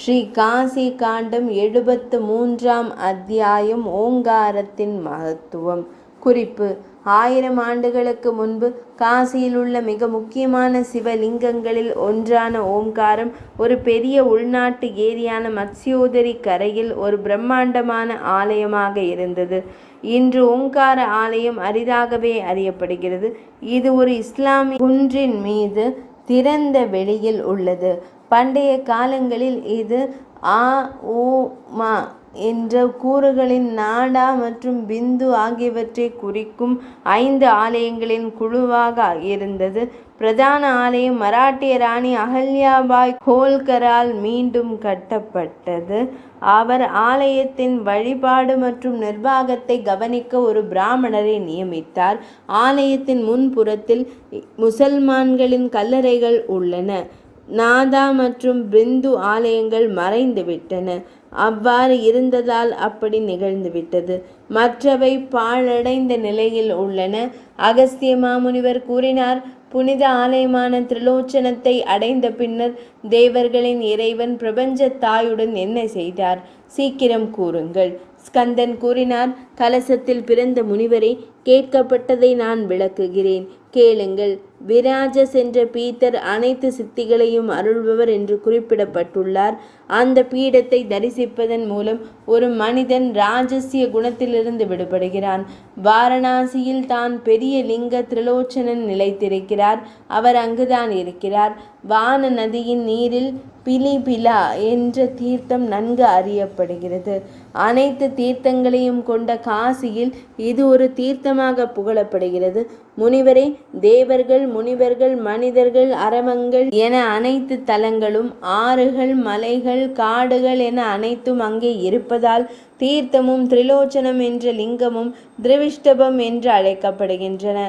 ஸ்ரீ காசி காண்டம் 73ஆம் அத்தியாயம். ஓங்காரத்தின் மகத்துவம். குறிப்பு: 1000 ஆண்டுகளுக்கு முன்பு காசியில் உள்ள மிக முக்கியமான சிவலிங்கங்களில் ஒன்றான ஓம்காரம் ஒரு பெரிய உள்நாட்டு ஏரியான மத்ஸ்யோதரி கரையில் ஒரு பிரம்மாண்டமான ஆலயமாக இருந்தது. இன்று ஓங்கார ஆலயம் அரிதாகவே அறியப்படுகிறது. இது ஒரு இஸ்லாமிய குன்றின் மீது திறந்த வெளியில் உள்ளது. பண்டைய காலங்களில் இது ஆ-ஊ-மா என்ற கூறுகளின் நாடா மற்றும் பிந்து ஆகியவற்றை குறிக்கும் 5 ஆலயங்களின் குழுவாக இருந்தது. பிரதான ஆலயம் மராட்டிய ராணி அகல்யாபாய் ஹோல்கரால் மீண்டும் கட்டப்பட்டது. அவர் ஆலயத்தின் வழிபாடு மற்றும் நிர்வாகத்தை கவனிக்க ஒரு பிராமணரை நியமித்தார். ஆலயத்தின் முன்புறத்தில் முசல்மான்களின் கல்லறைகள் உள்ளன. நாதா மற்றும் பிந்து ஆலயங்கள் மறைந்துவிட்டன. அவ்வாறு இருந்ததால் அப்படி நிகழ்ந்துவிட்டது. மற்றவை பாழடைந்த நிலையில் உள்ளன. அகஸ்திய மாமுனிவர் கூறினார்: புனித ஆலயமான திரிலோச்சனத்தை அடைந்த பின்னர் தேவர்களின் இறைவன் பிரபஞ்ச தாயுடன் என்ன செய்தார்? சீக்கிரம் கூறுங்கள். ஸ்கந்தன் கூறினார்: கலசத்தில் பிறந்த முனிவரே, கேட்கப்பட்டதை நான் விளக்குகிறேன், கேளுங்கள். விராஜஸ் என்ற பீத்தர் அனைத்து சித்திகளையும் அருள்பவர் என்று குறிப்பிடப்பட்டுள்ளார். அந்த பீடத்தை தரிசிப்பதன் மூலம் ஒரு மனிதன் ராஜசிய குணத்திலிருந்து விடுபடுகிறான். வாரணாசியில் தான் பெரிய லிங்க திரிலோச்சனன் நிலைத்திருக்கிறார். அவர் அங்குதான் இருக்கிறார். வான நதியின் நீரில் பிலிபிலா என்ற தீர்த்தம் நன்கு அறியப்படுகிறது. அனைத்து தீர்த்தங்களையும் கொண்ட காசியில் இது ஒரு தீர்த்தமாக புகழப்படுகிறது. முனிவரே, தேவர்கள், முனிவர்கள், மனிதர்கள், அரவங்கள் என அனைத்து தலங்களும், ஆறுகள், மலைகள், காடுகள் என அனைத்தும் அங்கே இருப்பதால் தீர்த்தமும் திரிலோச்சனம் என்ற லிங்கமும் திரிவிஷ்டபம் என்று அழைக்கப்படுகின்றன.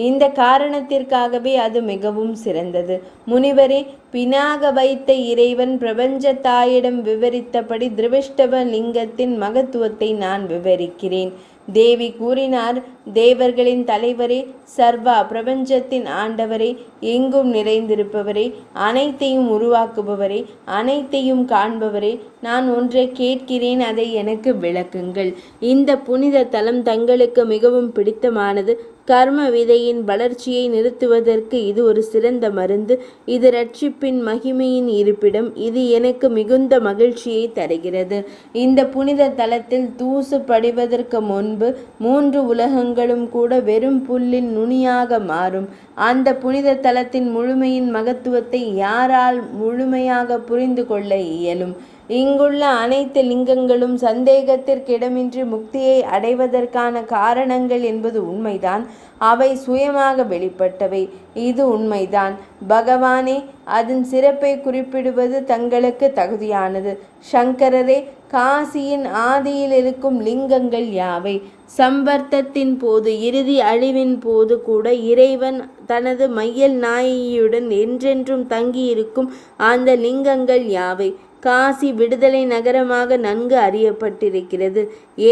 இந்த காரணத்திற்காகவே அது மிகவும் சிறந்தது. முனிவரே, பினாக வைத்த இறைவன் பிரபஞ்ச தாயிடம் விவரித்தபடி திரிவிஷ்டப லிங்கத்தின் மகத்துவத்தை நான் விவரிக்கிறேன். தேவி கூறினார்: தேவர்களின் தலைவரே, சர்வா பிரபஞ்சத்தின் ஆண்டவரே, எங்கும் நிறைந்திருப்பவரே, அனைத்தையும் உருவாக்குபவரே, அனைத்தையும் காண்பவரே, நான் ஒன்றை கேட்கிறேன், அதை எனக்கு விளக்குங்கள். இந்த புனித தலம் தங்களுக்கு மிகவும் பிடித்தமானது. கர்ம விதையின் வளர்ச்சியை நிறுத்துவதற்கு இது ஒரு சிறந்த மருந்து. இது ரட்சிப்பின் மகிமையின் இருப்பிடம். இது எனக்கு மிகுந்த மகிழ்ச்சியை தருகிறது. இந்த புனித தலத்தில் தூசு படிவதற்கு முன்பு 3 உலகங்களும் கூட வெறும் புல்லின் நுனியாக மாறும். அந்த புனித தலத்தின் முழுமையின் மகத்துவத்தை யாரால் முழுமையாக புரிந்து கொள்ள இயலும்? இங்குள்ள அனைத்து லிங்கங்களும் சந்தேகத்திற்கிடமின்றி முக்தியை அடைவதற்கான காரணங்கள் என்பது உண்மைதான். அவை சுயமாக வெளிப்பட்டவை. இது உண்மைதான். பகவானே, அதன் சிறப்பை குறிப்பிடுவது தங்களுக்கு தகுதியானது. சங்கரரே, காசியின் ஆதியில் இருக்கும் லிங்கங்கள் யாவை? சம்பர்த்தத்தின் போது, இறுதி அழிவின் போது கூட இறைவன் தனது மையல் நாயகியுடன் என்றென்றும் தங்கியிருக்கும் அந்த லிங்கங்கள் யாவை? காசி விடுதலை நகரமாக நன்கு அறியப்பட்டிருக்கிறது.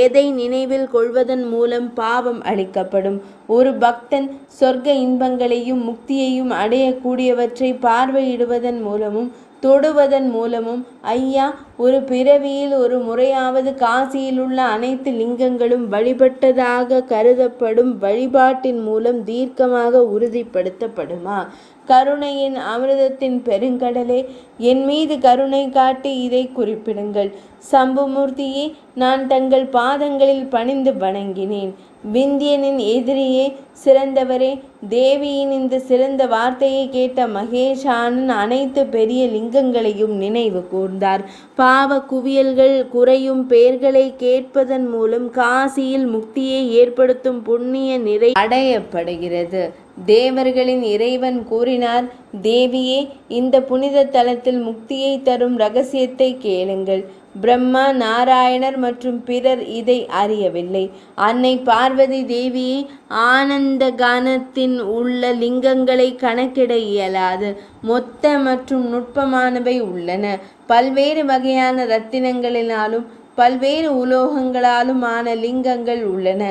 எதை நினைவில் கொள்வதன் மூலம் பாவம் அழிக்கப்படும்? ஒரு பக்தன் சொர்க்க இன்பங்களையும் முக்தியையும் அடையக்கூடியவற்றை பார்வையிடுவதன் மூலமும் தொடுவதன் மூலமும், ஐயா, ஒரு பிறவியில் ஒரு முறையாவது காசியில் உள்ள அனைத்து லிங்கங்களும் வழிபட்டதாக கருதப்படும் வழிபாட்டின் மூலம் தீர்க்கமாக உறுதிப்படுத்தப்படுமா? கருணையின் அமிர்தத்தின் பெருங்கடலே, என் மீது கருணை காட்டி இதை குறிப்பிடுங்கள். சம்புமூர்த்தியே, நான் தங்கள் பாதங்களில் பணிந்து வணங்கினேன். விந்தியனின் எதிரியே, சிறந்தவரே, தேவியின் இந்த சிறந்த வார்த்தையை கேட்ட மகேஷானன் அனைத்து பெரிய லிங்கங்களையும் நினைவு கூர்ந்தார். பாவ குவியல்கள் குறையும் பெயர்களை கேட்பதன் மூலம் காசியில் முக்தியை ஏற்படுத்தும் புண்ணிய நிறை அடையப்படுகிறது. தேவர்களின் இறைவன் கூறினார்: தேவியே, இந்த புனித தலத்தில் முக்தியை தரும் இரகசியத்தை கேளுங்கள். பிரம்மா, நாராயணர் மற்றும் பிறர் இதை அறியவில்லை. அன்னை பார்வதி தேவியே, ஆனந்த கானத்தின் உள்ள லிங்கங்களை கணக்கிட இயலாது. மொத்த மற்றும் நுட்பமானவை உள்ளன. பல்வேறு வகையான இரத்தினங்களினாலும் பல்வேறு உலோகங்களாலும் ஆன லிங்கங்கள் உள்ளன.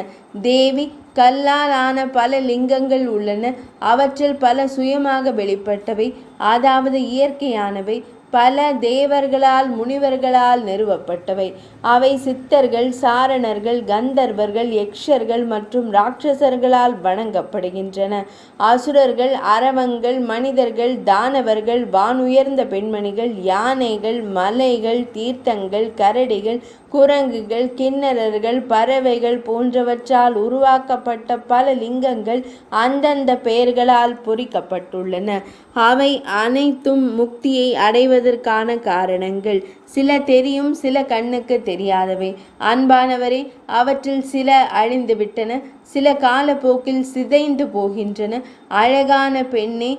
தேவி, கல்லால் ஆன பல லிங்கங்கள் உள்ளன. அவற்றில் பல சுயமாக வெளிப்பட்டவை, அதாவது இயற்கையானவை. பல தேவர்களால் முனிவர்களால் நிறுவப்பட்டவை. அவை சித்தர்கள், சாரணர்கள், கந்தர்வர்கள், யக்ஷர்கள் மற்றும் ராட்சசர்களால் வணங்கப்படுகின்றன. அசுரர்கள், அரவங்கள், மனிதர்கள், தானவர்கள், வானுயர்ந்த பெண்மணிகள், யானைகள், மலைகள், தீர்த்தங்கள், கரடிகள், குரங்குகள், கிண்ணறர்கள், பறவைகள் போன்றவற்றால் உருவாக்கப்பட்ட பல லிங்கங்கள் அந்தந்த பெயர்களால் பொறிக்கப்பட்டுள்ளன. அவை அனைத்தும் முக்தியை அடைவதற்கான காரணங்கள். சில தெரியும், சில கண்ணுக்கு தெரியாதவை. அன்பானவரே, அவற்றில் சில அழிந்துவிட்டன, சில காலப்போக்கில் சிதைந்து போகின்றன. அழகான பெண்ணே,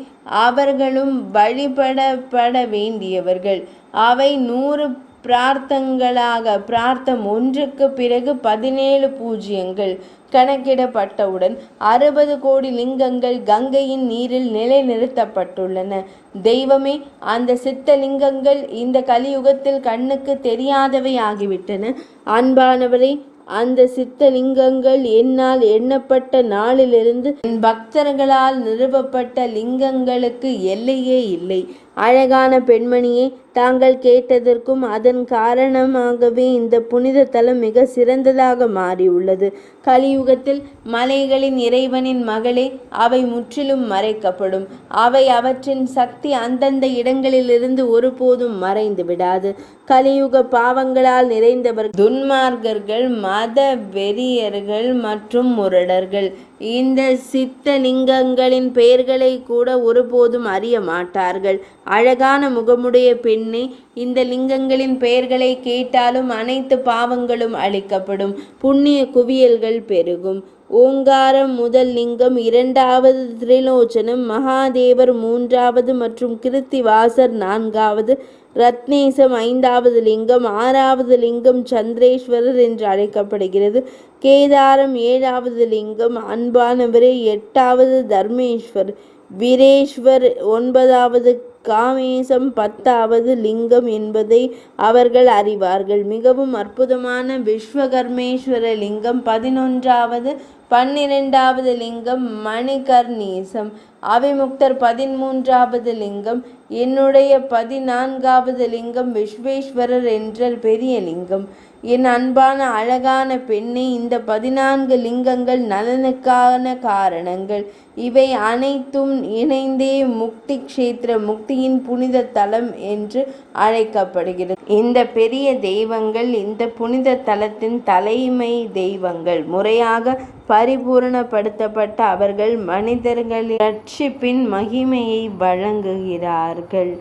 அவர்களும் வழிபடப்பட வேண்டியவர்கள். அவை 100 பிரார்த்தம் ஒன்றுக்கு பிறகு 17 பூஜ்யங்கள் கணக்கிடப்பட்டவுடன் 60 கோடி லிங்கங்கள் கங்கையின் நீரில் நிலைநிறுத்தப்பட்டுள்ளன. தெய்வமே, அந்த சித்த லிங்கங்கள் இந்த கலியுகத்தில் கண்ணுக்கு தெரியாதவை ஆகிவிட்டன. அன்பானவரே, அந்த சித்தலிங்கங்கள் என்னால் எண்ணப்பட்ட நாளிலிருந்து என் பக்தர்களால் நிறுவப்பட்ட லிங்கங்களுக்கு எல்லையே இல்லை. அழகான பெண்மணியே, தாங்கள் கேட்டதற்கும் அதன் காரணமாகவே இந்த புனித தலம் மிக சிறந்ததாக மாறியுள்ளது. கலியுகத்தில் மலைகளின் இறைவனின் மகளே, அவை முற்றிலும் மறைக்கப்படும். அவற்றின் சக்தி அந்தந்த இடங்களிலிருந்து ஒருபோதும் மறைந்து விடாது. கலியுக பாவங்களால் நிறைந்தவர்கள், துன்மார்க்கர்கள், மத வெறியர்கள் மற்றும் முரடர்கள் இந்த சித்தலிங்கங்களின் பெயர்களை கூட ஒருபோதும் அறிய மாட்டார்கள். அழகான முகமுடைய பெண்ணே, இந்த லிங்கங்களின் பெயர்களை கேட்டாலும் அனைத்து பாவங்களும் அழிக்கப்படும், புண்ணிய குவியல்கள் பெருகும். ஓங்காரம் முதல் லிங்கம், 2வது திரிலோச்சனம் மகாதேவர் 3வது மற்றும் கிருத்திவாசர் 4வது, ரத்னேசம் 5வது லிங்கம், 6வது லிங்கம் சந்திரேஸ்வரர் என்று அழைக்கப்படுகிறது. கேதாரம் 7வது லிங்கம். அன்பானவரே, 8வது தர்மேஸ்வர், வீரேஸ்வர் 9வது, காமேசம் 10வது லிங்கம் என்பதை அவர்கள் அறிவார்கள். மிகவும் அற்புதமான விஸ்வகர்மேஸ்வர லிங்கம் 11வது, 12வது லிங்கம் மணிகர்ணீசம். அவிமுக்தர் 13வது லிங்கம். என்னுடைய 14வது லிங்கம் விஸ்வேஸ்வரர் என்ற பெரிய லிங்கம். என் அன்பான அழகான பெண்ணே, இந்த 14 லிங்கங்கள் நலனுக்கான காரணங்கள். இவை அனைத்தும் இணைந்தே முக்தி க்ஷேத்திர, முக்தியின் புனித தலம் என்று அழைக்கப்படுகிறது. இந்த பெரிய தெய்வங்கள் இந்த புனித தலத்தின் தலைமை தெய்வங்கள். முறையாக பரிபூரணப்படுத்தப்பட்ட அவர்கள் மனிதர்களின் ரட்சிப்பின் மகிமையை வழங்குகிறார்கள்.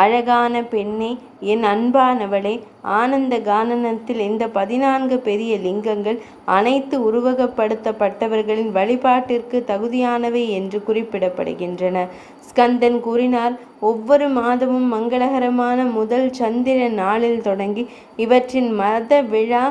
அழகான பெண்ணே, என் அன்பானவளே, ஆனந்த கானனத்தில் இந்த 14 பெரிய லிங்கங்கள் அனைத்து உருவகப்படுத்தப்பட்டவர்களின் வழிபாட்டிற்கு தகுதியானவை என்று குறிப்பிடப்படுகின்றன. ஸ்கந்தன் கூறினார், ஒவ்வொரு மாதமும் மங்களகரமான முதல் சந்திர நாளில் தொடங்கி இவற்றின் மத விழா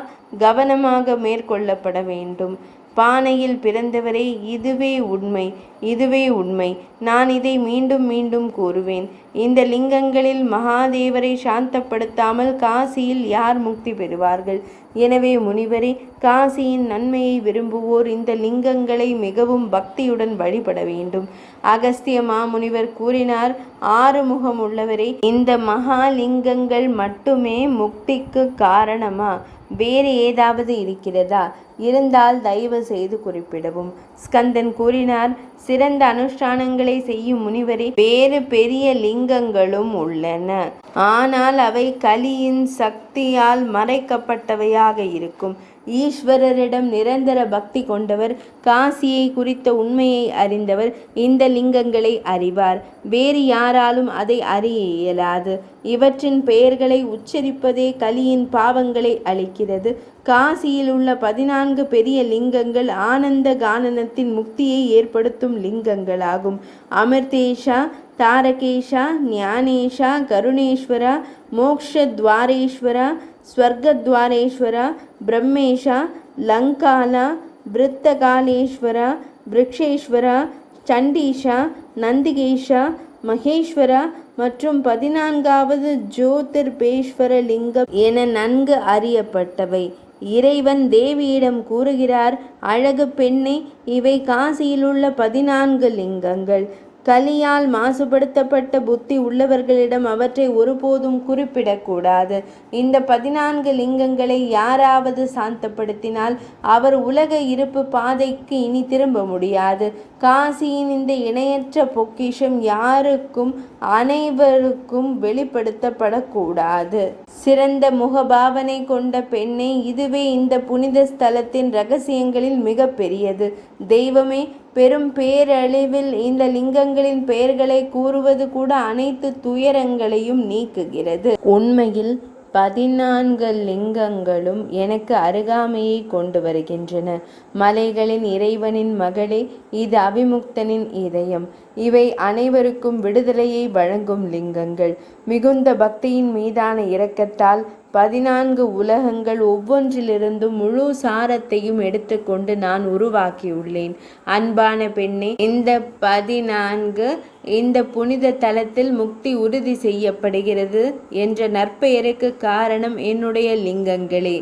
கவனமாக மேற்கொள்ளப்பட வேண்டும். பானையில் பிறந்தவரே, இதுவே உண்மை, இதுவே உண்மை. நான் இதை மீண்டும் மீண்டும் கூறுவேன். இந்த லிங்கங்களில் மகாதேவரை சாந்தப்படுத்தாமல் காசியில் யார் முக்தி பெறுவார்கள்? எனவே முனிவரே, காசியின் நன்மையை விரும்புவோர் இந்த லிங்கங்களை மிகவும் பக்தியுடன் வழிபட வேண்டும். அகஸ்திய மாமுனிவர் கூறினார், 6 முகம் உள்ளவரே, இந்த மகாலிங்கங்கள் மட்டுமே முக்திக்கு காரணமா? வேறு ஏதாவது இருக்கிறதா? இருந்தால் தயவு செய்து குறிப்பிடவும். ஸ்கந்தன் கூறினார், சிறந்த அனுஷ்டானங்களை செய்யும் முனிவரே, வேறு பெரிய லிங்கங்களும் உள்ளன. ஆனால் அவை கலியின் சக்தியால் மறைக்கப்பட்டவையாக இருக்கும். ஈஸ்வரரிடம் நிரந்தர பக்தி கொண்டவர், காசியை குறித்த உண்மையை அறிந்தவர் இந்த லிங்கங்களை அறிவார். வேறு யாராலும் அதை அறிய இயலாது. இவற்றின் பெயர்களை உச்சரிப்பதே கலியின் பாவங்களை அளிக்கிறது. காசியில் உள்ள 14 பெரிய லிங்கங்கள் ஆனந்த கானனத்தின் முக்தியை ஏற்படுத்தும் லிங்கங்களாகும். அமிர்தேஷா, தாரகேஷா, ஞானேஷா, கருணேஸ்வரா, மோக்ஷத்வாரேஸ்வரா, ஸ்வர்கத்வாரேஸ்வரா, பிரம்மேஷா, லங்காலா, விருத்தகாலேஸ்வரா, விருக்ஷேஸ்வரா, சண்டீஷா, நந்திகேஷா, மகேஸ்வரா மற்றும் 14வது ஜோதிர்பேஸ்வர லிங்கம் என நன்கு அறியப்பட்டவை. இறைவன் தேவியிடம் கூறுகிறார், அழகு பெண்ணே, இவை காசியிலுள்ள 14 லிங்கங்கள். கலியால் மாசுபடுத்தப்பட்ட புத்தி உள்ளவர்களிடம் அவற்றை ஒருபோதும் குறிப்பிடக்கூடாது. இந்த 14 லிங்கங்களை யாராவது சாந்தப்படுத்தினால் அவர் உலக இருப்பு பாதைக்கு இனி திரும்ப முடியாது. காசியின் இந்த இணையற்ற பொக்கிஷம் யாருக்கும் அனைவருக்கும் வெளிப்படுத்தப்படக்கூடாது. சிறந்த முகபாவனை கொண்ட பெண்ணே, இதுவே இந்த புனித ஸ்தலத்தின் இரகசியங்களில் மிக பெரியது. தெய்வமே, பெரும் பேரழிவில் இந்த லிங்கங்களின் பெயர்களை கூறுவது கூட அனைத்து துயரங்களையும் நீக்குகிறது. உண்மையில் 14 லிங்கங்களும் எனக்கு அருகாமையை கொண்டு வருகின்றன. மலைகளின் இறைவனின் மகளே, இது அவிமுக்தனின் இதயம். இவை அனைவருக்கும் விடுதலையை வழங்கும் லிங்கங்கள். மிகுந்த பக்தியின் மீதான இரக்கத்தால் 14 உலகங்கள் ஒவ்வொன்றிலிருந்தும் முழு சாரத்தையும் எடுத்துக்கொண்டு நான் உருவாக்கியுள்ளேன். அன்பான பெண்ணே, இந்த 14 இந்த புனித தலத்தில் முக்தி உறுதி செய்யப்படுகிறது என்ற நற்பெயருக்கு காரணம் என்னுடைய லிங்கங்களே.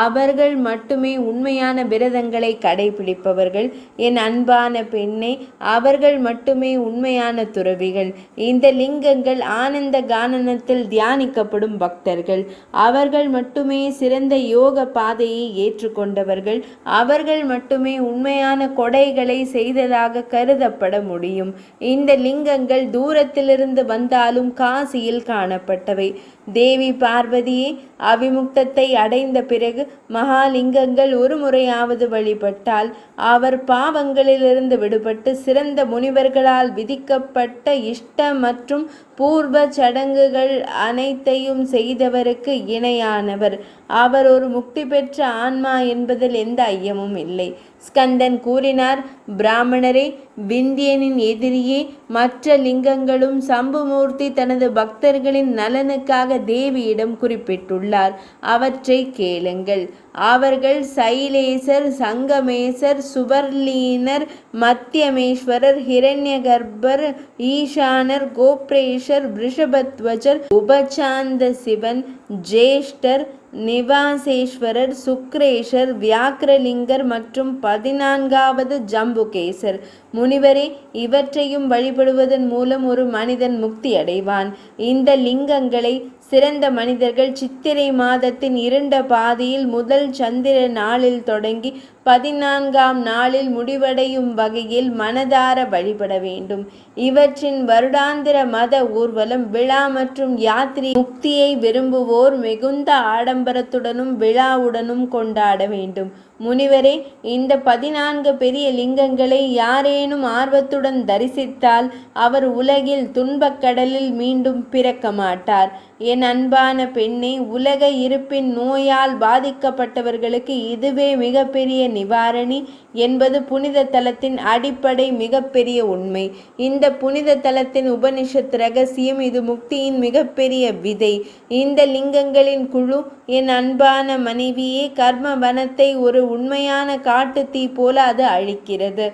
அவர்கள் மட்டுமே உண்மையான விரதங்களை கடைபிடிப்பவர்கள். என் அன்பான பெண்ணே, அவர்கள் மட்டுமே உண்மையான துறவிகள். இந்த லிங்கங்கள் ஆனந்த கானனத்தில் தியானிக்கப்படும் பக்தர்கள். அவர்கள் மட்டுமே சிறந்த யோக பாதையை ஏற்றுக்கொண்டவர்கள். அவர்கள் மட்டுமே உண்மையான கொடைகளை செய்ததாக கருதப்பட முடியும். இந்த லிங்கங்கள் தூரத்திலிருந்து வந்தாலும் காசியில் காணப்பட்டவை. தேவி பார்வதியே, அவிமுக்தத்தை அடைந்த பிறகு மகாலிங்கங்கள் ஒரு முறையாவது வழிபட்டால் அவர் பாவங்களிலிருந்து விடுபட்டு சிறந்த முனிவர்களால் விதிக்கப்பட்ட இஷ்ட மற்றும் பூர்வ சடங்குகள் அனைத்தையும் செய்தவருக்கு இணையானவர். அவர் ஒரு முக்தி பெற்ற ஆன்மா என்பதில் எந்த ஐயமும் இல்லை. ஸ்கந்தன் கூறினார், பிராமணரே, விந்தியனின் எதிரியே, மற்ற லிங்கங்களும் சம்புமூர்த்தி தனது பக்தர்களின் நலனுக்காக தேவியிடம் குறிப்பிட்டுள்ளார். அவற்றை கேளுங்கள். அவர்கள் சைலேசர், சங்கமேசர், சுபர்லீனர், மத்தியமேஸ்வரர், ஹிரண்யகர்பர், ஈசானர், கோப்ரேஷர், ரிஷபத்வஜர், உபசாந்த சிவன், ஜேஷ்டர், நிவாசேஸ்வரர், சுக்ரேஷர், வியாக்கிரலிங்கர் மற்றும் 14வது ஜம்புகேசர். முனிவரே, இவற்றையும் வழிபடுவதன் மூலம் ஒரு மனிதன் முக்தி அடைவான். இந்த லிங்கங்களை சிறந்த மனிதர்கள் சித்திரை மாதத்தின் இருண்ட பாதியில் முதல் சந்திர நாளில் தொடங்கி 14ஆம் நாளில் முடிவடையும் வகையில் மனதார வழிபட வேண்டும். இவற்றின் வருடாந்திர மத ஊர்வலம், விழா மற்றும் யாத்திரை முக்தியை விரும்புவோர் மிகுந்த ஆடம்பரத்துடனும் விழாவுடனும் கொண்டாட வேண்டும். முனிவரே, இந்த 14 பெரிய லிங்கங்களை யாரேனும் ஆர்வத்துடன் தரிசித்தால் அவர் உலகில் துன்பக்கடலில் மீண்டும் பிறக்க மாட்டார். என் அன்பான பெண்ணே, உலக இருப்பின் நோயால் பாதிக்கப்பட்டவர்களுக்கு இதுவே மிகப்பெரிய நிவாரணி என்பது புனித தலத்தின் அடிப்படை மிகப்பெரிய உண்மை. இந்த புனித தலத்தின் உபனிஷத் ரகசியம். இது முக்தியின் மிகப்பெரிய விதை. இந்த லிங்கங்களின் குழு, என் அன்பான மனைவியே, கர்ம வனத்தை ஒரு உண்மையான காட்டு தீ போல அது அழிக்கிறது.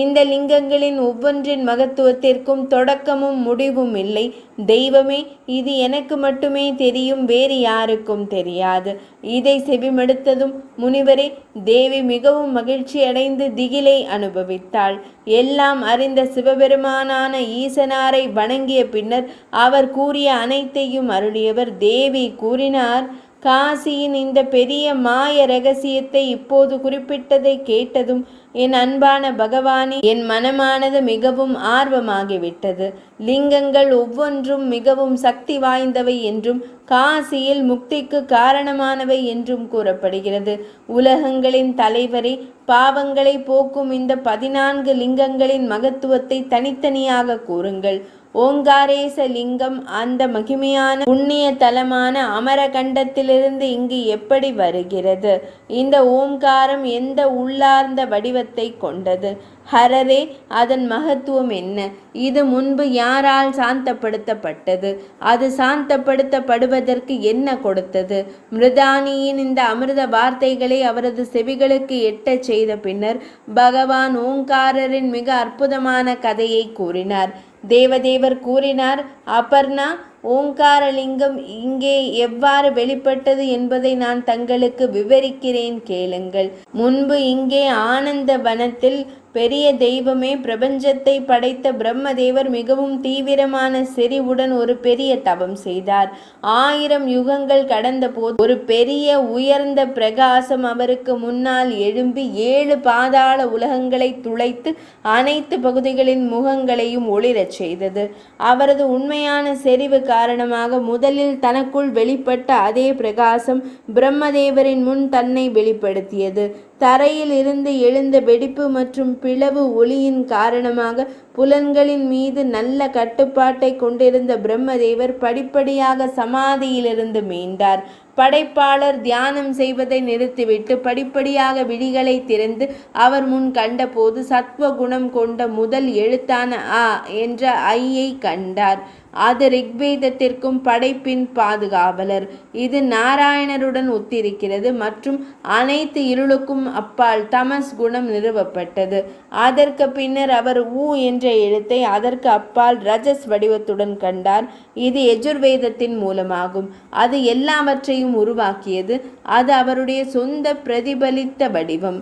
இந்த லிங்கங்களின் ஒவ்வொன்றின் மகத்துவத்திற்கும் தொடக்கமும் முடிவும் இல்லை. தெய்வமே, இது எனக்கு மட்டுமே தெரியும், வேறு யாருக்கும் தெரியாது. இதை செவிமடுத்ததும் முனிவரே, தேவி மிகவும் மகிழ்ச்சி அடைந்து திகிலை அனுபவித்தாள். எல்லாம் அறிந்த சிவபெருமானான ஈசனாரை வணங்கிய பின்னர் அவர் கூறிய அனைத்தையும் அருளியவர். தேவி கூறினார், காசியின் இந்த பெரிய மாய ரகசியத்தை இப்போது குறிப்பிட்டதை கேட்டதும் என் அன்பான பகவானே, என் மனமானது மிகவும் ஆர்வமாகிவிட்டது. லிங்கங்கள் ஒவ்வொன்றும் மிகவும் சக்தி வாய்ந்தவை என்றும் காசியில் முக்திக்கு காரணமானவை என்றும் கூறப்படுகிறது. உலகங்களின் தலைவரே, பாவங்களை போக்கும் இந்த 14 லிங்கங்களின் மகத்துவத்தை தனித்தனியாக கூறுங்கள். ஓங்காரேச லிங்கம் அந்த மகிமையான புண்ணிய தலமான அமரகண்டத்திலிருந்து இங்கு எப்படி வருகிறது? இந்த ஓம்காரம் எந்த உள்ளார்ந்த வடிவத்தை கொண்டது? ஹரரே, அதன் மகத்துவம் என்ன? இது முன்பு யாரால் சாந்தப்படுத்தப்பட்டது? அது சாந்தப்படுத்தப்படுவதற்கு என்ன கொடுத்தது? மிருதானியின் இந்த அமிர்த வார்த்தைகளை அவரது செவிகளுக்கு எட்டச் செய்த பின்னர் பகவான் ஓங்காரரின் மிக அற்புதமான கதையை கூறினார். தேவதேவர் கூறினார், அபர்ணா, ஓங்காரலிங்கம் இங்கே எவ்வாறு வெளிப்பட்டது என்பதை நான் தங்களுக்கு விவரிக்கிறேன், கேளுங்கள். முன்பு இங்கே ஆனந்த வனத்தில் பெரிய தெய்வமே, பிரபஞ்சத்தை படைத்த பிரம்மதேவர் மிகவும் தீவிரமான செறிவுடன் ஒரு பெரிய தவம் செய்தார். 1000 யுகங்கள் கடந்த போது ஒரு பெரிய உயர்ந்த பிரகாசம் அவருக்கு முன்னால் எழும்பி 7 பாதாள உலகங்களை துளைத்து அனைத்து பகுதிகளின் முகங்களையும் ஒளிரச் செய்தது. அவரது உண்மையான செறிவு காரணமாக முதலில் தனக்குள் வெளிப்பட்ட அதே பிரகாசம் பிரம்மதேவரின் முன் தன்னை வெளிப்படுத்தியது. தரையில் இருந்து எழுந்த வெடிப்பு மற்றும் பிளவு ஒளியின் காரணமாக புலன்களின் மீது நல்ல கட்டுப்பாட்டை கொண்டிருந்த பிரம்மதேவர் படிப்படியாக சமாதியிலிருந்து மீண்டார். படைப்பாளர் தியானம் செய்வதை நிறுத்திவிட்டு படிப்படியாக விழிகளை திறந்து அவர் முன் கண்டபோது சத்வ குணம் கொண்ட முதல் எழுத்தான அ என்ற ஐயை கண்டார். அது ரிக்வேதத்திற்கும் படைப்பின் பாதுகாவலர். இது நாராயணருடன் ஒத்திருக்கிறது மற்றும் அனைத்து இருளுக்கும் அப்பால் தமஸ் குணம் நிறுவப்பட்டது. அதற்கு பின்னர் அவர் ஊ என்ற எழுத்தை அதற்கு அப்பால் ரஜஸ் வடிவத்துடன் கண்டார். இது எஜுர்வேதத்தின் மூலமாகும். அது எல்லாவற்றையும் உருவாக்கியது. அது அவருடைய சொந்த பிரதிபலித்த வடிவம்.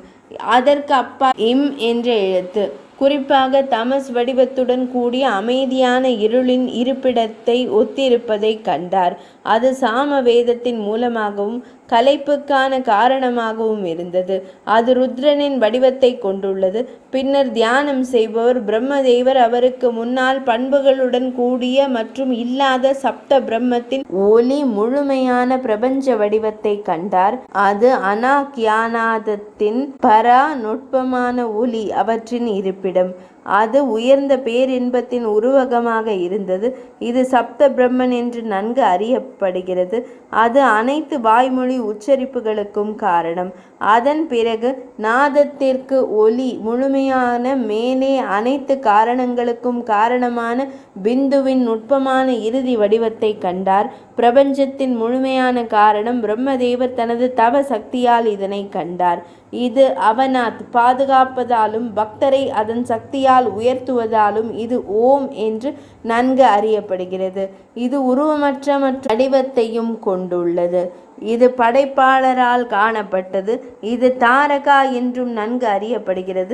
அதற்கு அப்பா இம் என்ற எழுத்து குறிப்பாக தமஸ் வடிவத்துடன் கூடிய அமைதியான இருளின் இருப்பிடத்தை ஒத்திருப்பதை கண்டார். அது சாம வேதத்தின் மூலமாகவும் கலைப்புக்கான காரணமாகவும் இருந்தது. அது ருத்ரனின் வடிவத்தை கொண்டுள்ளது. பின்னர் தியானம் செய்பவர் பிரம்மதேவர் அவருக்கு முன்னால் பண்புகளுடன் கூடிய மற்றும் இல்லாத சப்த பிரம்மத்தின் ஒளி முழுமையான பிரபஞ்ச வடிவத்தை கண்டார். அது அனாக்கியானாதத்தின் பரா நுட்பமான ஒளி அவற்றின் இருப்பிடம். அது உயர்ந்த பேரின்பத்தின் உருவகமாக இருந்தது. இது சப்த பிரம்மன் என்று நன்கு அறியப்படுகிறது. அது அனைத்து வாய்மொழி உச்சரிப்புகளுக்கும் காரணம். அதன் பிறகு நாதத்திற்கு ஒளி முழுமையான மேலே அனைத்து காரணங்களுக்கும் காரணமான பிந்துவின் நுட்பமான இறுதி வடிவத்தை கண்டார். பிரபஞ்சத்தின் முழுமையான காரணம் பிரம்மதேவர் தனது தவ சக்தியால் இதனை கண்டார். இது அவனாத் பாதுகாப்பதாலும் பக்தரை அதன் சக்தியால் உயர்த்துவதாலும் இது ஓம் என்று நன்கு அறியப்படுகிறது. இது உருவமற்ற மற்றும் வடிவத்தையும் கொண்டுள்ளது. இது படைப்பாளரால் காணப்பட்டது. இது தாரகா என்றும் நன்கு அறியப்படுகிறது.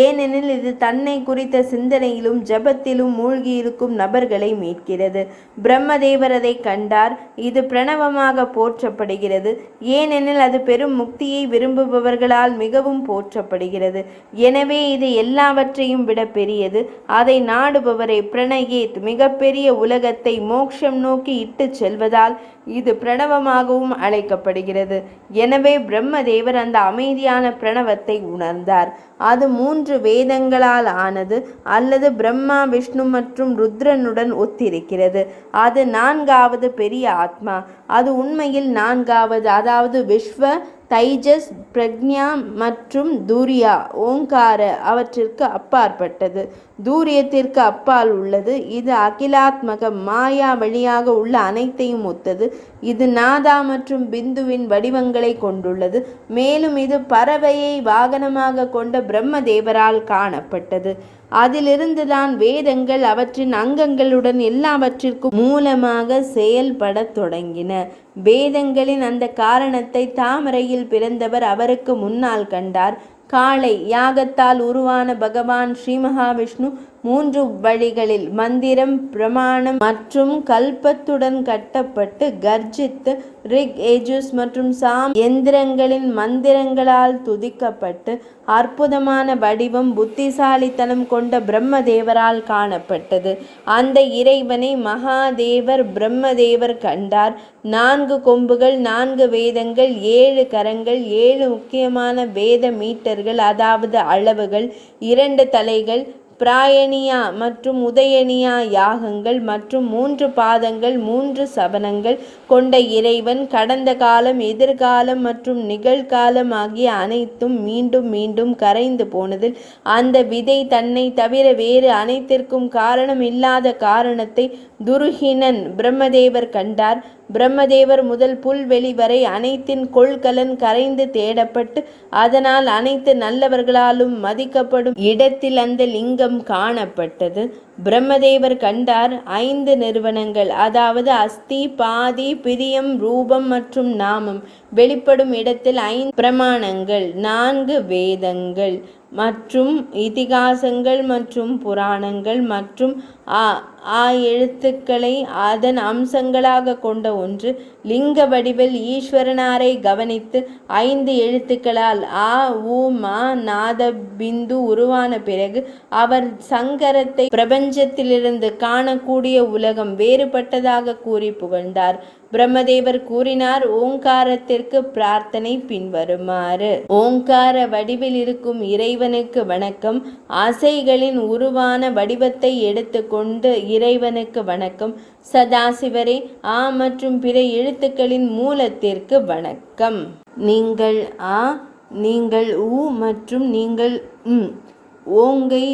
ஏனெனில் இது தன்னை குறித்த சிந்தனையிலும் ஜபத்திலும் மூழ்கியிருக்கும் நபர்களை மீட்கிறது. பிரம்மதேவர் அதை கண்டார். இது பிரணவமாக போற்றப்படுகிறது. ஏனெனில் அது பெரும் முக்தியை விரும்புபவர்களால் மிகவும் போற்றப்படுகிறது. எனவே இது எல்லாவற்றையும் விட பெரியது. அதை நாடுபவரை பிரணயேத் மிகப்பெரிய உலகத்தை மோட்சம் நோக்கி இட்டுச் செல்வதால் இது பிரணவமாகவும் அழைக்கப்படுகிறது. எனவே பிரம்மதேவர் அந்த அமைதியான பிரணவத்தை உணர்ந்தார். அது 3 வேதங்களால் ஆனது அல்லது பிரம்மா, விஷ்ணு மற்றும் ருத்ரனுடன் ஒத்திருக்கிறது. அது 4வது பெரிய ஆத்மா. அது உண்மையில் 4வது, அதாவது விஸ்வ, தைஜஸ், பிரக்ஞா மற்றும் துரியா, ஓங்கார அவற்றிற்கு அப்பாற்பட்டது. தூரியத்திற்கு அப்பால் உள்ளது. இது அகிலாத்மக மாயா வழியாக உள்ள அனைத்தையும் ஒத்தது. இது நாதா மற்றும் பிந்துவின் வடிவங்களை கொண்டுள்ளது. மேலும் இது பறவையை வாகனமாக கொண்ட பிரம்மதேவரால் காணப்பட்டது. அதிலிருந்துதான் வேதங்கள் அவற்றின் அங்கங்களுடன் எல்லாவற்றிற்கும் மூலமாக செயல்படத் தொடங்கின. வேதங்களின் அந்த காரணத்தை தாமரையில் பிறந்தவர் அவருக்கு முன்னால் கண்டார். காளை யாகத்தால் உருவான பகவான் ஸ்ரீ மகாவிஷ்ணு 3 வழிகளில் மந்திரம், பிரமாணம் மற்றும் கல்பத்துடன் கட்டப்பட்டு கர்ஜித்து ரிக், ஏஜுஸ் மற்றும் சாம் எந்திரங்களின் மந்திரங்களால் துதிக்கப்பட்டு அற்புதமான வடிவம் புத்திசாலித்தனம் கொண்ட பிரம்மதேவரால் காணப்பட்டது. அந்த இறைவனை மகாதேவர் பிரம்மதேவர் கண்டார். 4 கொம்புகள், 4 வேதங்கள், 7 கரங்கள், 7 முக்கியமான வேத மீட்டர்கள் அதாவது அளவுகள், 2 தலைகள், பிராயணியா மற்றும் உதயணியா யாகங்கள் மற்றும் 3 பாதங்கள், 3 சபனங்கள் கொண்ட இறைவன் கடந்த காலம், எதிர்காலம் மற்றும் நிகழ்காலம் ஆகிய அனைத்தும் மீண்டும் மீண்டும் கரைந்து போனதில் அந்த விதை தன்னை தவிர வேறு அனைத்திற்கும் காரணம் இல்லாத காரணத்தை துருஹினன் பிரம்மதேவர் கண்டார். பிரம்மதேவர் முதல் புல்வெளி வரை அனைத்தின் கொள்கலன் கரைந்து தேடப்பட்டு அதனால் அனைத்து நல்லவர்களாலும் மதிக்கப்படும் இடத்தில் அந்த லிங்கம் காணப்பட்டது. பிரம்மதேவர் கண்டார் 5 நிறுவனங்கள், அதாவது அஸ்தி, பாதி, பிரியம், ரூபம் மற்றும் நாமம் வெளிப்படும் இடத்தில் 5 பிரமாணங்கள், 4 வேதங்கள் மற்றும் இதிகாசங்கள் மற்றும் புராணங்கள் மற்றும் எழுத்துக்களை அதன் அம்சங்களாக கொண்ட ஒன்று. லிங்க வடிவில் ஈஸ்வரனாரை கவனித்து 5 எழுத்துக்களால் ஆ உ மா நாத பிந்து உருவான பிறகு அவர் சங்கரத்தை பிரபஞ்சத்திலிருந்து காணக்கூடிய உலகம் வேறுபட்டதாக கூறி புகழ்ந்தார். பிரம்மதேவர் கூறினார், ஓங்காரத்திற்கு பிரார்த்தனை பின்வருமாறு. ஓங்கார வடிவில் இருக்கும் இறைவனுக்கு வணக்கம். அசைகளின் உருவான வடிவத்தை எடுத்துக்கொண்டு இறைவனுக்கு வணக்கம். சதாசிவரே, ஆ மற்றும் பிற எழுத்துக்களின் மூலத்திற்கு வணக்கம். நீங்கள் ஆ, நீங்கள் உ மற்றும் நீங்கள் ஓங்கை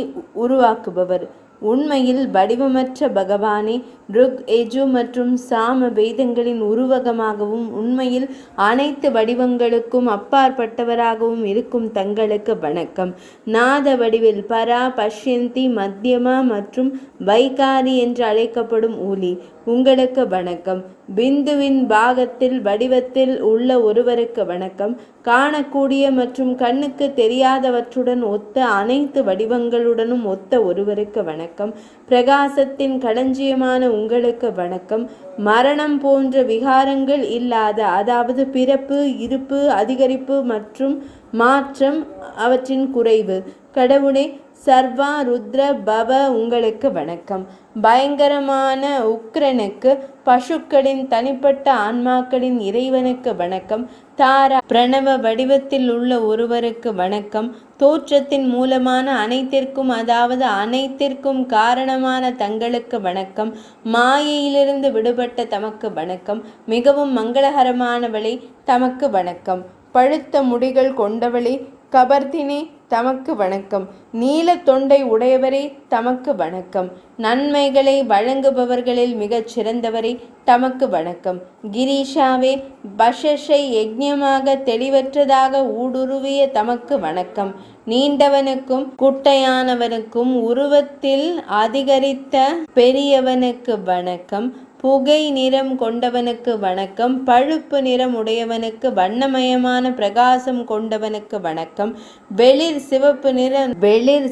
உருவாக்குபவர். உண்மையில் வடிவமற்ற பகவானே, ருக் எஜு மற்றும் சாம வேதங்களின் உருவகமாகவும் உண்மையில் அனைத்து வடிவங்களுக்கும் அப்பாற்பட்டவராகவும் இருக்கும் தங்களுக்கு வணக்கம். நாத வடிவில் பரா, பஷ்யந்தி, மத்தியமா மற்றும் வைகாரி என்று அழைக்கப்படும் ஊலி உங்களுக்கு வணக்கம். பிந்துவின் பாகத்தில் வடிவத்தில் உள்ள ஒருவருக்கு வணக்கம். காணக்கூடிய மற்றும் கண்ணுக்கு தெரியாதவற்றுடன் ஒத்த அனைத்து வடிவங்களுடனும் ஒத்த ஒருவருக்கு வணக்கம். பிரகாசத்தின் களஞ்சியமான உங்களுக்கு வணக்கம். மரணம் போன்ற விகாரங்கள் இல்லாத, அதாவது பிறப்பு, இருப்பு, அதிகரிப்பு மற்றும் மாற்றம் அவற்றின் குறைவு கடவுளே சர்வா ருத்ர பவ உங்களுக்கு வணக்கம். பயங்கரமான உக்ரனுக்கு, பசுக்களின் தனிப்பட்ட ஆன்மாக்களின் இறைவனுக்கு வணக்கம். தாரா பிரணவ வடிவத்தில் உள்ள ஒருவருக்கு வணக்கம். தோற்றத்தின் மூலமான அனைத்திற்கும், அதாவது அனைத்திற்கும் காரணமான தங்களுக்கு வணக்கம். மாயையிலிருந்து விடுபட்ட தமக்கு வணக்கம். மிகவும் மங்களகரமானவளே தமக்கு வணக்கம். பழுத்த முடிகள் கொண்டவளே கபர்தினே தமக்கு வணக்கம். நீல தொண்டை உடையவரே தமக்கு வணக்கம். நன்மைகளை வழங்குபவர்களில் மிகச் சிறந்தவரே தமக்கு வணக்கம். கிரீஷாவே, பஷஷை யஜ்ஞமாக தெளிவற்றதாக ஊடுருவிய தமக்கு வணக்கம். நீண்டவனுக்கும் குட்டையானவனுக்கும் உருவத்தில் அதிகரித்த பெரியவனுக்கு வணக்கம். புகை நிறம் கொண்டவனுக்கு வணக்கம். பழுப்பு நிறம் உடையவனுக்கு, வண்ணமயமான பிரகாசம் கொண்டவனுக்கு வணக்கம். வெளிர்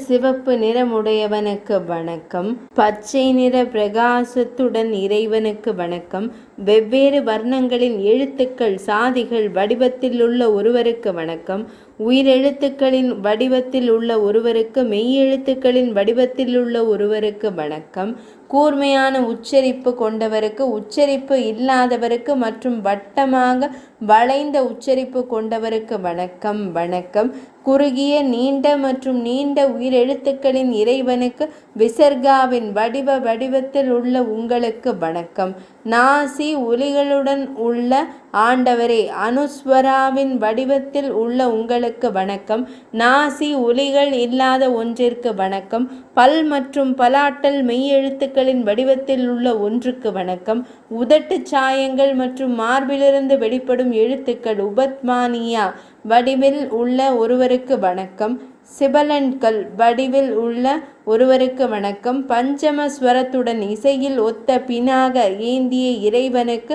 சிவப்பு நிறமுடையவனுக்கு வணக்கம். பச்சை நிற பிரகாசத்துடன் இறைவனுக்கு வணக்கம். வெவ்வேறு வர்ணங்களின் எழுத்துக்கள், சாதிகள் வடிவத்தில் உள்ள ஒருவருக்கு வணக்கம். உயிரெழுத்துக்களின் வடிவத்தில் உள்ள ஒருவருக்கு, மெய்யெழுத்துக்களின் வடிவத்தில் உள்ள ஒருவருக்கு வணக்கம். கூர்மையான உச்சரிப்பு கொண்டவருக்கு, உச்சரிப்பு இல்லாதவருக்கு மற்றும் வட்டமாக வளைந்த உச்சரிப்பு கொண்டவருக்கு வணக்கம். வணக்கம். குறுகிய, நீண்ட மற்றும் நீண்ட உயிரெழுத்துக்களின் இறைவனுக்கு, விசர்காவின் வடிவத்தில் உள்ள உங்களுக்கு வணக்கம். நாசி ஒலிகளுடன் உள்ள ஆண்டவரே, அனுஸ்வராவின் வடிவத்தில் உள்ள உங்களுக்கு வணக்கம். நாசி ஒலிகள் இல்லாத ஒன்றிற்கு வணக்கம். பல் மற்றும் பலாட்டல் மெய்யெழுத்துக்களின் வடிவத்தில் உள்ள ஒன்றுக்கு வணக்கம். உதட்டு சாயங்கள் மற்றும் மார்பிலிருந்து வெளிப்படும் எழுத்துக்கள் உபத்மானியா வடிவில் உள்ள ஒருவருக்கு வணக்கம். சிபலன்கள் வடிவில் உள்ள ஒருவருக்கு வணக்கம். பஞ்சம ஸ்வரத்துடன் இசையில் ஒத்த பினாக ஏந்திய இறைவனுக்கு,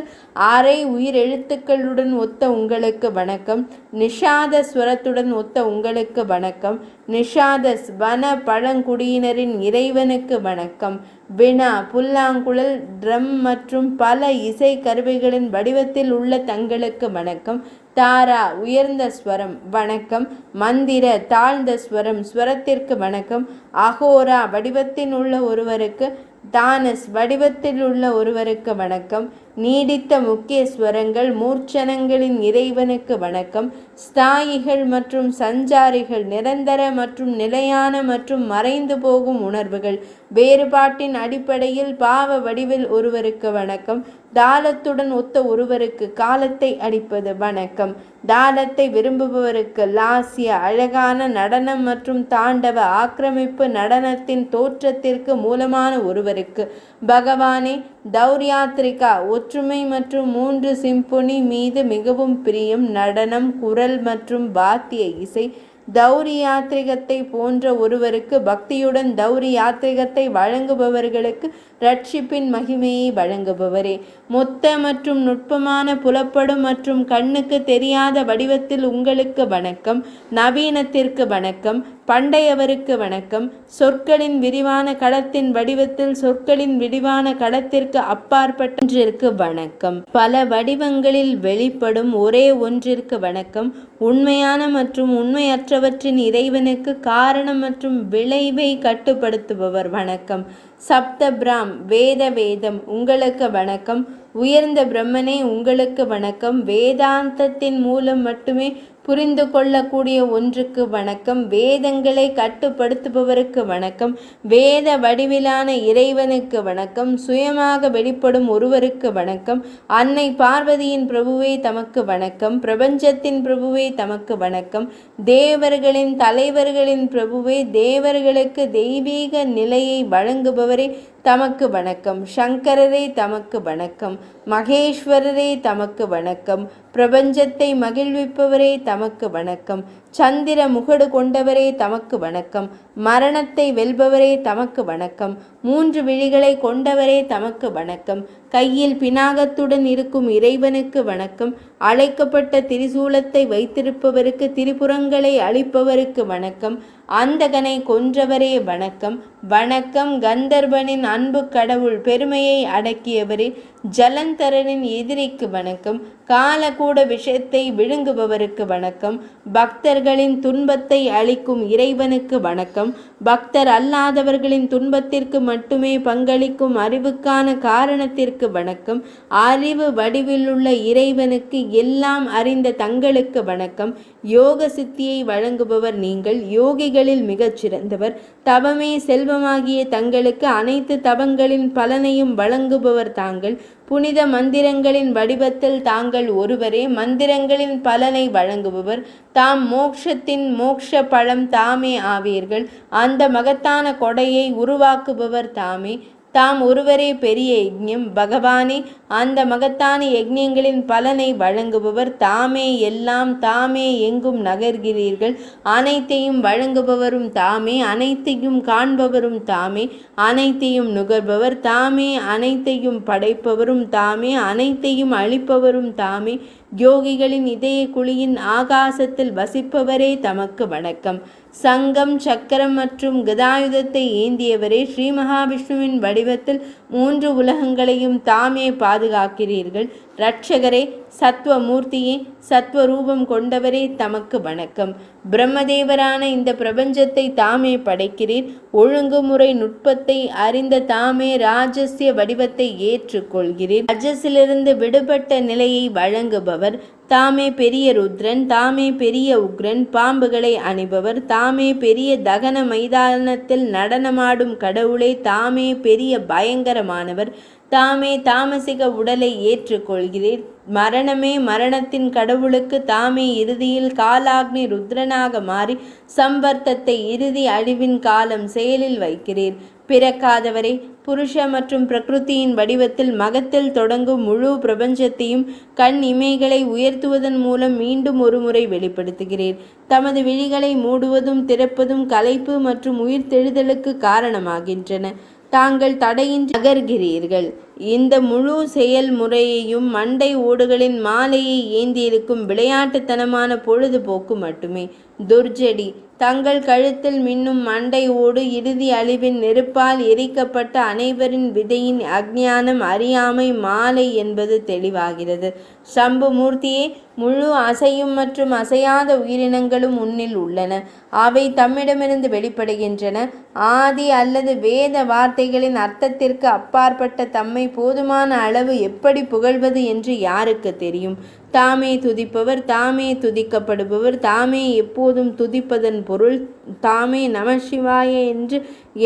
அரை உயிரெழுத்துக்களுடன் ஒத்த உங்களுக்கு வணக்கம். நிஷாத ஸ்வரத்துடன் ஒத்த உங்களுக்கு வணக்கம். நிஷாதஸ் வன பழங்குடியினரின் இறைவனுக்கு வணக்கம். வினா புல்லாங்குழல், ட்ரம் மற்றும் பல இசை கருவிகளின் வடிவத்தில் உள்ள தங்களுக்கு வணக்கம். தாரா உயர்ந்த ஸ்வரம் வணக்கம். மந்திர தாழ்ந்த ஸ்வரத்திற்கு வணக்கம். அகோரா வடிவத்தில் உள்ள ஒருவருக்கு, தானஸ் வடிவத்தில் உள்ள ஒருவருக்கு வணக்கம். நீடித்த முக்கிய ஸ்வரங்கள், மூர்ச்சனங்களின் இறைவனுக்கு வணக்கம். ஸ்தாயிகள் மற்றும் சஞ்சாரிகள், நிரந்தர மற்றும் நிலையான மற்றும் மறைந்து போகும் உணர்வுகள், வேறுபாட்டின் அடிப்படையில் பாவ வடிவில் ஒருவருக்கு வணக்கம். தாளத்துடன் ஒத்த ஒருவருக்கு, காலத்தை அடிப்பது வணக்கம். தாளத்தை விரும்புபவருக்கு, லாஸ்ய அழகான நடனம் மற்றும் தாண்டவ ஆக்கிரமிப்பு நடனத்தின் தோற்றத்திற்கு மூலமான ஒருவருக்கு, பகவானே தௌர்யாத்ரிகா ஒற்றுமை மற்றும் 3 சிம்பொனி மீது மிகவும் பிரியம். நடனம், குரல் மற்றும் வாத்திய இசை, தௌரி யாத்திரிகத்தை போன்ற ஒருவருக்கு பக்தியுடன் தௌரி யாத்திரிகத்தை வழங்குபவர்களுக்கு ரட்சிப்பின் மகிமையை வழங்குபவரே. மொத்த மற்றும் நுட்பமான புலப்படும் மற்றும் கண்ணுக்கு தெரியாத வடிவத்தில் உங்களுக்கு வணக்கம். நவீனத்திற்கு வணக்கம். பண்டையவருக்கு வணக்கம். சொற்களின் விரிவான களத்தின் வடிவத்தில் சொற்களின் விரிவான களத்திற்கு அப்பாற்பட்ட ஒன்றிற்கு வணக்கம். பல வடிவங்களில் வெளிப்படும் ஒரே ஒன்றிற்கு வணக்கம். உண்மையான மற்றும் உண்மையற்றவற்றின் இறைவனுக்கு காரணம் மற்றும் விளைவை கட்டுப்படுத்துபவர் வணக்கம். சப்த பிராம் வேதம் உங்களுக்கு வணக்கம். உயர்ந்த பிரம்மனே உங்களுக்கு வணக்கம். வேதாந்தத்தின் மூலம் மட்டுமே புரிந்து கொள்ளக்கூடிய ஒன்றுக்கு வணக்கம். வேதங்களை கட்டுப்படுத்துபவருக்கு வணக்கம். வேத வடிவிலான இறைவனுக்கு வணக்கம். சுயமாக வெளிப்படும் ஒருவருக்கு வணக்கம். அன்னை பார்வதியின் பிரபுவே தமக்கு வணக்கம். பிரபஞ்சத்தின் பிரபுவே தமக்கு வணக்கம். தேவர்களின் தலைவர்களின் பிரபுவே, தேவர்களுக்கு தெய்வீக நிலையை வழங்குபவரே தமக்கு வணக்கம். சங்கரரே தமக்கு வணக்கம். மகேஸ்வரரே தமக்கு வணக்கம். பிரபஞ்சத்தை மகிழ்விப்பவரே தமக்கு வணக்கம். சந்திர முகடு கொண்டவரே தமக்கு வணக்கம். மரணத்தை வெல்பவரே தமக்கு வணக்கம். 3 விழிகளை கொண்டவரே தமக்கு வணக்கம். கையில் பினாகத்துடன் இருக்கும் இறைவனுக்கு வணக்கம். அழைக்கப்பட்ட திரிசூலத்தை வைத்திருப்பவருக்கு, திரிபுரங்களை அளிப்பவருக்கு வணக்கம். அந்தகனை கொன்றவரே வணக்கம். வணக்கம். கந்தர்வனின் அன்பு கடவுள், பெருமையை அடக்கியவரே. ஜலந்தரனின் எதிரிக்கு வணக்கம். காலக்கூட விஷத்தை விழுங்குபவருக்கு வணக்கம். பக்தர்களின் துன்பத்தை அளிக்கும் இறைவனுக்கு வணக்கம். பக்தர் அல்லாதவர்களின் துன்பத்திற்கு மட்டுமே பங்களிக்கும் அறிவுக்கான காரணத்திற்கு வணக்கம். அறிவு வடிவிலுள்ள இறைவனுக்கு எல்லாம் அறிந்த தங்களுக்கு வணக்கம். யோக சித்தியை வழங்குபவர் நீங்கள். யோகிகளில் மிகச் சிறந்தவர். தவமே செல்வமாகிய தங்களுக்கு அனைத்து தவங்களின் பலனையும் வழங்குபவர் தாங்கள். புனித மந்திரங்களின் வடிவத்தில் தாங்கள் ஒருவரே. மந்திரங்களின் பலனை வழங்குபவர் தாம். மோட்சத்தின் மோட்ச பழம் தாமே ஆவீர்கள். அந்த மகத்தான கொடையை உருவாக்குபவர் தாமே. தாம் ஒருவரே பெரிய யஜ்ஞம். பகவானே, அந்த மகத்தான யஜ்ஞங்களின் பலனை வழங்குபவர் தாமே. எல்லாம் தாமே எங்கும் நகர்கிறீர்கள். அனைத்தையும் வழங்குபவரும் தாமே. அனைத்தையும் காண்பவரும் தாமே. அனைத்தையும் நுகர்பவர் தாமே. அனைத்தையும் படைப்பவரும் தாமே. அனைத்தையும் அழிப்பவரும் தாமே. யோகிகளின் இதய குழியின் ஆகாசத்தில் வசிப்பவரே தமக்கு வணக்கம். சங்கம், சக்கரம் மற்றும் கதாயுதத்தை ஏந்தியவரே. ஸ்ரீ மகாவிஷ்ணுவின் வடிவத்தில் 3 உலகங்களையும் தாமே பாதுகாக்கிறீர்கள். இரட்சகரே, சத்வமூர்த்தியே, சத்வரூபம் கொண்டவரே தமக்கு வணக்கம். பிரம்மதேவரான இந்த பிரபஞ்சத்தை தாமே படைக்கிறீர். ஒழுங்குமுறை நுட்பத்தை அறிந்த தாமே ராஜஸ்ய வடிவத்தை ஏற்றுக்கொள்கிறீர். ராஜஸிலிருந்து விடுபட்ட நிலையை வழங்குபவர் தாமே. பெரிய ருத்ரன் தாமே. பெரிய உக்ரன், பாம்புகளை அணிபவர் தாமே. பெரிய தகன மைதானத்தில் நடனமாடும் கடவுளே தாமே. பெரிய பயங்கரமானவர் தாமே. தாமசிக உடலை ஏற்றுக்கொள்கிறீர். மரணமே மரணத்தின் கடவுளுக்கு தாமே. இறுதியில் காலாக்னி ருத்ரனாக மாறி சம்பர்த்தத்தை, இறுதி அழிவின் காலம் செயலில் வைக்கிறீர். பிறக்காதவரே, புருஷ மற்றும் பிரகிருதியின் வடிவத்தில் மகத்தில் தொடங்கும் முழு பிரபஞ்சத்தையும் கண் இமைகளை உயர்த்துவதன் மூலம் மீண்டும் ஒரு முறை வெளிப்படுத்துகிறீர். தமது விழிகளை மூடுவதும் திறப்பதும் களைப்பு மற்றும் உயிர்த்தெழுதலுக்கு காரணமாகின்றன. தாங்கள் தடையின்றி நகர்கிறீர்கள். இந்த முழு செயல்முறையையும் மண்டை ஓடுகளின் மாலையை ஏந்தியிருக்கும் விளையாட்டுத்தனமான பொழுதுபோக்கு மட்டுமே. துர்ஜடி, தங்கள் கழுத்தில் மின்னும் மண்டை ஓடு இறுதி அழிவின் நெருப்பால் எரிக்கப்பட்ட அனைவரின் விதையின் அஞ்ஞானம், அறியாமை மாலை என்பது தெளிவாகிறது. சம்புமூர்த்தியே, முழு அசையும் மற்றும் அசையாத உயிரினங்களும் உன்னில் உள்ளன. அவை தம்மிடமிருந்து வெளிப்படுகின்றன. ஆதி அல்லது வேத வார்த்தைகளின் அர்த்தத்திற்கு அப்பாற்பட்ட தம்மை போதுமான அளவு எப்படி புகழ்வது என்று யாருக்கு தெரியும்? தாமே துதிப்பவர், தாமே துதிக்கப்படுபவர், தாமே எப்போதும் துதிப்பதன் பொருள் தாமே. நமசிவாய என்று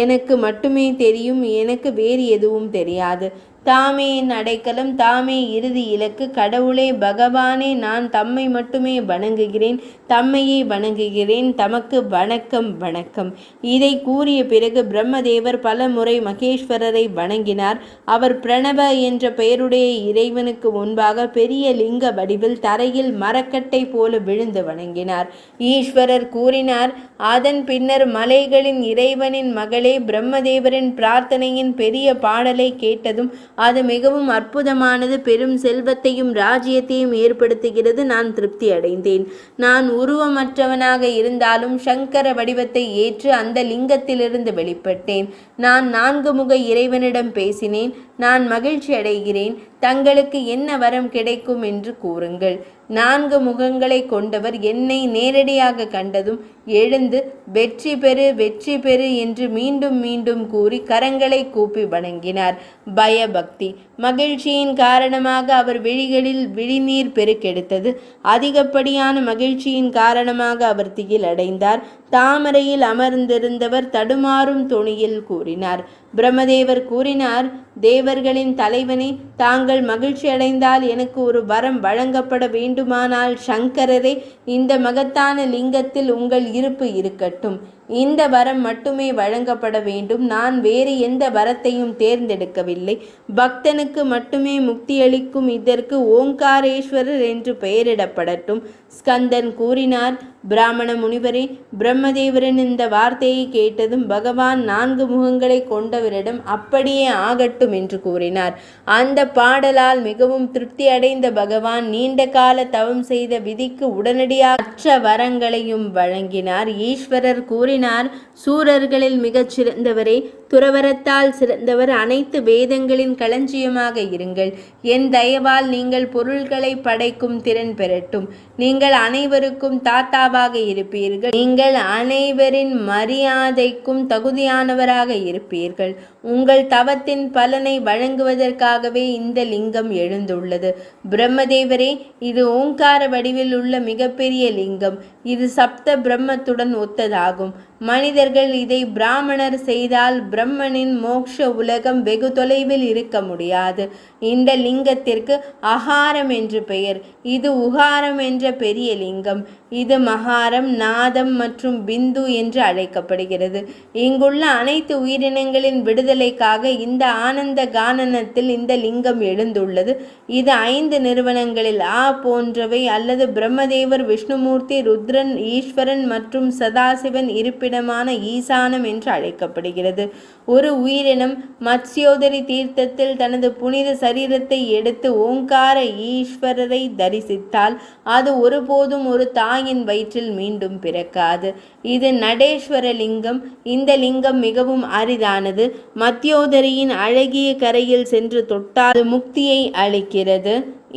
எனக்கு மட்டுமே தெரியும். எனக்கு வேறு எதுவும் தெரியாது. தாமே என் அடைக்கலம், தாமே இறுதி இலக்கு. கடவுளே, பகவானே, நான் தம்மை மட்டுமே வணங்குகிறேன், தம்மையே வணங்குகிறேன். தமக்கு வணக்கம், வணக்கம். இதை கூறிய பிறகு பிரம்மதேவர் பல முறை மகேஸ்வரரை வணங்கினார். அவர் பிரணவ என்ற பெயருடைய இறைவனுக்கு முன்பாக பெரிய லிங்க வடிவில் தரையில் மரக்கட்டை போல விழுந்து வணங்கினார். ஈஸ்வரர் கூறினார், அதன் பின்னர் மலைகளின் இறைவனின் மகளே, பிரம்மதேவரின் பிரார்த்தனையின் பெரிய பாடலை கேட்டதும் அது மிகவும் அற்புதமானது, பெரும் செல்வத்தையும் ராஜ்யத்தையும் ஏற்படுத்துகிறது. நான் திருப்தி அடைந்தேன். நான் உருவமற்றவனாக இருந்தாலும் சங்கர வடிவத்தை ஏற்று அந்த லிங்கத்திலிருந்து வெளிப்பட்டேன். நான் 4 முக இறைவனிடம் பேசினேன். நான் மகிழ்ச்சி அடைகிறேன். தங்களுக்கு என்ன வரம் கிடைக்கும் என்று கூறுங்கள். 4 முகங்களை கொண்டவர் என்னை நேரடியாக கண்டதும் எழுந்து வெற்றி பெறு, வெற்றி பெறு என்று மீண்டும் மீண்டும் கூறி கரங்களை கூப்பி வணங்கினார். பயபக்தி மகிழ்ச்சியின் காரணமாக அவர் விழிகளில் விழிநீர் பெருக்கெடுத்தது. அதிகப்படியான மகிழ்ச்சியின் காரணமாக அவர் திகில் அடைந்தார். தாமரையில் அமர்ந்திருந்தவர் தடுமாறும் தொனியில் கூறினார். பிரம்மதேவர் கூறினார், தேவர்களின் தலைவனே, தாங்கள் மகிழ்ச்சி அடைந்தால் எனக்கு ஒரு வரம் வழங்கப்பட வேண்டுமானால் சங்கரரே, இந்த மகத்தான லிங்கத்தில் உங்கள் இருப்பு இருக்கட்டும். இந்த வரம் மட்டுமே வழங்கப்பட வேண்டும். நான் வேறு எந்த வரத்தையும் தேர்ந்தெடுக்கவில்லை. பக்தனுக்கு மட்டுமே முக்தியளிக்கும் இதற்கு ஓங்காரேஸ்வரர் என்று பெயரிடப்படட்டும். ஸ்கந்தன் கூறினார், பிராமண முனிவரே, பிரம்மதேவரின் இந்த வார்த்தையை கேட்டதும் பகவான் 4 முகங்களை கொண்டவரிடம் அப்படியே ஆகட்டும் என்று கூறினார். அந்த பாடலால் மிகவும் திருப்தி அடைந்த பகவான் நீண்ட கால தவம் செய்த விதிக்கு உடனடியாக மற்ற வரங்களையும் வழங்கினார். ஈஸ்வரர் கூறினார், சூரர்களில் மிகச் சிறந்தவரே, துறவரத்தால் சிறந்தவர், அனைத்து வேதங்களின் களஞ்சியமாக இருங்கள். என் தயவால் நீங்கள் பொருள்களை படைக்கும் திறன் பெறட்டும். நீங்கள் அனைவருக்கும் தாத்தாவாக இருப்பீர்கள். நீங்கள் அனைவரின் மரியாதைக்கும் தகுதியானவராக இருப்பீர்கள். உங்கள் தவத்தின் பலனை வழங்குவதற்காகவே இந்த லிங்கம் எழுந்துள்ளது. பிரம்மதேவரே, இது ஓங்கார வடிவில் உள்ள மிகப்பெரிய லிங்கம். இது சப்த பிரம்மத்துடன் ஒத்ததாகும். மனிதர்கள் இதை பிராமணர் செய்தால் பிரம்மனின் மோட்ச உலகம் வெகு தொலைவில் இருக்க முடியாது. இந்த லிங்கத்திற்கு அகாரம் என்று பெயர். இது உகாரம் என்ற பெரிய லிங்கம். இது மகாரம், நாதம் மற்றும் பிந்து என்று அழைக்கப்படுகிறது. இங்குள்ள அனைத்து உயிரினங்களின் விடுதலைக்காக இந்த ஆனந்த கானனத்தில் இந்த லிங்கம் எழுந்துள்ளது. இது 5 நிறுவனங்களில் போன்றவை அல்லது பிரம்மதேவர், விஷ்ணுமூர்த்தி, ருத்ரன், ஈஸ்வரன் மற்றும் சதாசிவன் இருப்பிடமான ஈசானம் என்று அழைக்கப்படுகிறது. ஒரு உயிரினம் மத்ஸ்யோதரி தீர்த்தத்தில் தனது புனித சரீரத்தை எடுத்து ஓங்கார ஈஸ்வரரை தரிசித்தால் அது ஒருபோதும் ஒரு தாயின் வயிற்றில் மீண்டும் பிறக்காது. இது நடேஸ்வர லிங்கம். இந்த லிங்கம் மிகவும் அரிதானது. மத்யோதரியின் அழகிய கரையில் சென்று தொட்டால் முக்தியை அளிக்கிறது.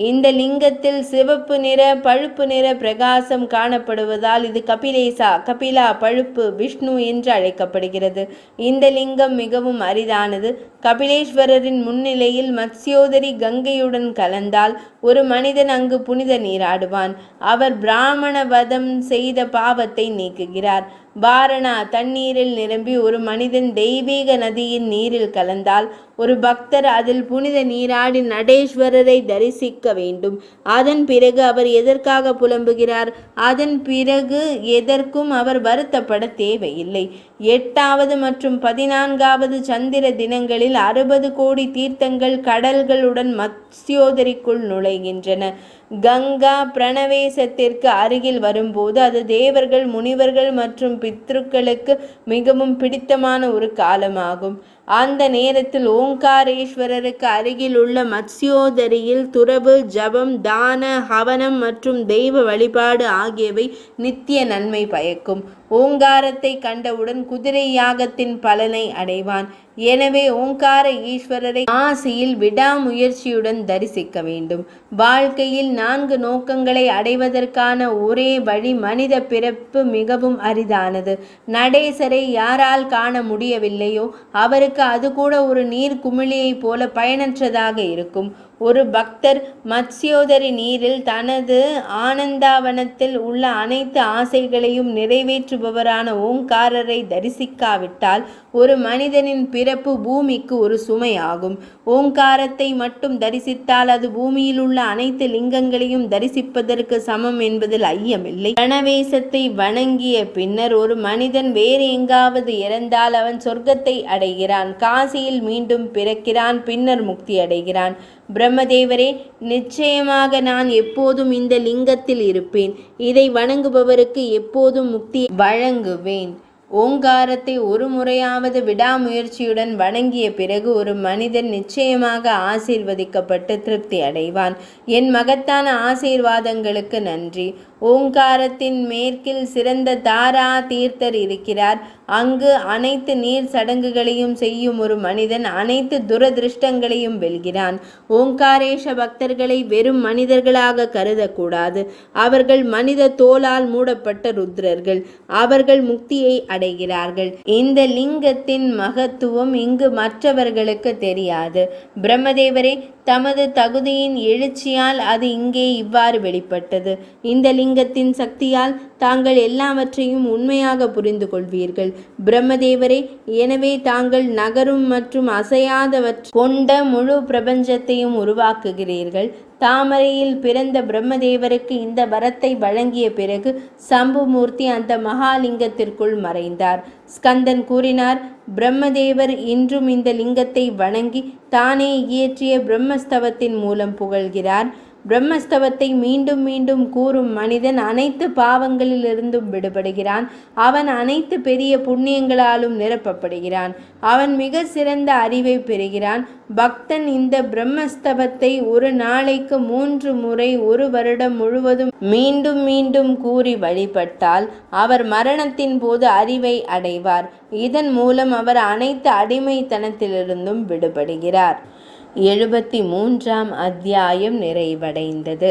இந்த லிங்கத்தில் சிவப்பு நிற, பழுப்பு நிற பிரகாசம் காணப்படுவதால் இது கபிலா, பழுப்பு, விஷ்ணு என்று அழைக்கப்படுகிறது. இந்த லிங்கம் மிகவும் அரிதானது. கபிலேஸ்வரரின் முன்னிலையில் மத்ஸ்யோதரி கங்கையுடன் கலந்தால் ஒரு மனிதன் அங்கு புனித நீராடுவான். அவர் பிராமண வதம் செய்த பாவத்தை நீக்குகிறார். வாரணா தண்ணீரில் நிரம்பி ஒரு மனிதன் தெய்வீக நதியின் நீரில் கலந்தால் ஒரு பக்தர் அதில் புனித நீராடி நடேஸ்வரரை தரிசிக்க வேண்டும். அதன் பிறகு அவர் எதற்காக புலம்புகிறார்? அதன் பிறகு எதற்கும் அவர் வருத்தப்பட தேவையில்லை. 8வது மற்றும் 14வது சந்திர தினங்களில் 60 கோடி தீர்த்தங்கள் கடல்களுடன் மத்ஸ்யோதரிக்குள் நுழைகின்றன. கங்கா பிரணவேசத்திற்கு அருகில் வரும்போது அது தேவர்கள், முனிவர்கள் மற்றும் பித்ருக்களுக்கு மிகவும் பிடித்தமான ஒரு காலமாகும். அந்த நேரத்தில் ஓங்காரேஸ்வரருக்கு அருகில் உள்ள மத்ஸ்யோதரியில் துறவு, ஜபம், தான, ஹவனம் மற்றும் தெய்வ வழிபாடு ஆகியவை நித்திய நன்மை பயக்கும். ஓங்காரத்தை கண்டவுடன் குதிரை யாகத்தின் பலனை அடைவான். எனவே ஓங்கார ஈஸ்வரரை ஆசையில் விடாமுயற்சியுடன் தரிசிக்க வேண்டும். வாழ்க்கையில் 4 நோக்கங்களை அடைவதற்கான ஒரே வழி மனித பிறப்பு மிகவும் அரிதானது. நடேசரை யாரால் காண முடியவில்லையோ அவருக்கு அது கூட ஒரு நீர் குமிழியை போல பயனற்றதாக இருக்கும். ஒரு பக்தர் மத்ஸ்யோதரி நீரில் தனது ஆனந்தாவனத்தில் உள்ள அனைத்து ஆசைகளையும் நிறைவேற்றுபவரான ஓங்காரரை தரிசிக்காவிட்டால் ஒரு மனிதனின் பிறப்பு பூமிக்கு ஒரு சுமையாகும். ஓங்காரத்தை மட்டும் தரிசித்தால் அது பூமியில் உள்ள அனைத்து லிங்கங்களையும் தரிசிப்பதற்கு சமம் என்பதில் ஐயமில்லை. பிரணவேசத்தை வணங்கிய பின்னர் ஒரு மனிதன் வேறு எங்காவது இறந்தால் அவன் சொர்க்கத்தை அடைகிறான், காசியில் மீண்டும் பிறக்கிறான், பின்னர் முக்தி அடைகிறான். பிரம்மதேவரே, நிச்சயமாக நான் எப்போதும் இந்த லிங்கத்தில் இருப்பேன். இதை வணங்குபவருக்கு எப்போதும் முக்தி வழங்குவேன். ஓங்காரத்தை ஒரு முறையாவது விடாமுயற்சியுடன் வணங்கிய பிறகு ஒரு மனிதன் நிச்சயமாக ஆசீர்வதிக்கப்பட்டு திருப்தி அடைவான். என் மகத்தான ஆசீர்வாதங்களுக்கு நன்றி. ஓங்காரத்தின் மேற்கில் சிறந்த தாரா தீர்த்தர் இருக்கிறார். அங்கு அனைத்து நீர் சடங்குகளையும் செய்யும் ஒரு மனிதன் அனைத்து துரதிருஷ்டங்களையும் வெல்கிறான். ஓங்காரேஷ பக்தர்களை வெறும் மனிதர்களாக கருதக்கூடாது. அவர்கள் மனித தோலால் மூடப்பட்ட ருத்ரர்கள். அவர்கள் முக்தியை அடைகிறார்கள். இந்த லிங்கத்தின் மகத்துவம் இங்கு மற்றவர்களுக்கு தெரியாது. பிரம்மதேவரே, தமது தகுதியின் எழுச்சியால் அது இங்கே இவ்வாறு வெளிப்பட்டது. இந்த லிங்கத்தின் சக்தியால் தாங்கள் எல்லாவற்றையும் உண்மையாக புரிந்து கொள்வீர்கள். பிரம்மதேவரே, எனவே தாங்கள் நகரும் மற்றும் அசையாதவற்றை கொண்ட முழு பிரபஞ்சத்தையும் உருவாக்குகிறீர்கள். தாமரையில் பிறந்த பிரம்மதேவருக்கு இந்த வரத்தை வழங்கிய பிறகு சம்புமூர்த்தி அந்த மகாலிங்கத்திற்குள் மறைந்தார். ஸ்கந்தன் கூறினார், பிரம்மதேவர் இன்றும் இந்த லிங்கத்தை வணங்கி தானே இயற்றிய பிரம்மஸ்தவத்தின் மூலம் புகழ்கிறார். பிரம்மஸ்தவத்தை மீண்டும் மீண்டும் கூறும் மனிதன் அனைத்து பாவங்களிலிருந்தும் விடுபடுகிறான். அவன் அனைத்து பெரிய புண்ணியங்களாலும் நிரப்பப்படுகிறான். அவன் மிக சிறந்த அறிவை பெறுகிறான். பக்தன் இந்த பிரம்மஸ்தவத்தை ஒரு நாளைக்கு 3 முறை 1 வருடம் முழுவதும் மீண்டும் மீண்டும் கூறி வழிபட்டால் அவர் மரணத்தின் போது அறிவை அடைவார். இதன் மூலம் அவர் அனைத்து அடிமைத்தனத்திலிருந்தும் விடுபடுகிறார். 73ஆம் அத்தியாயம் நிறைவடைந்தது.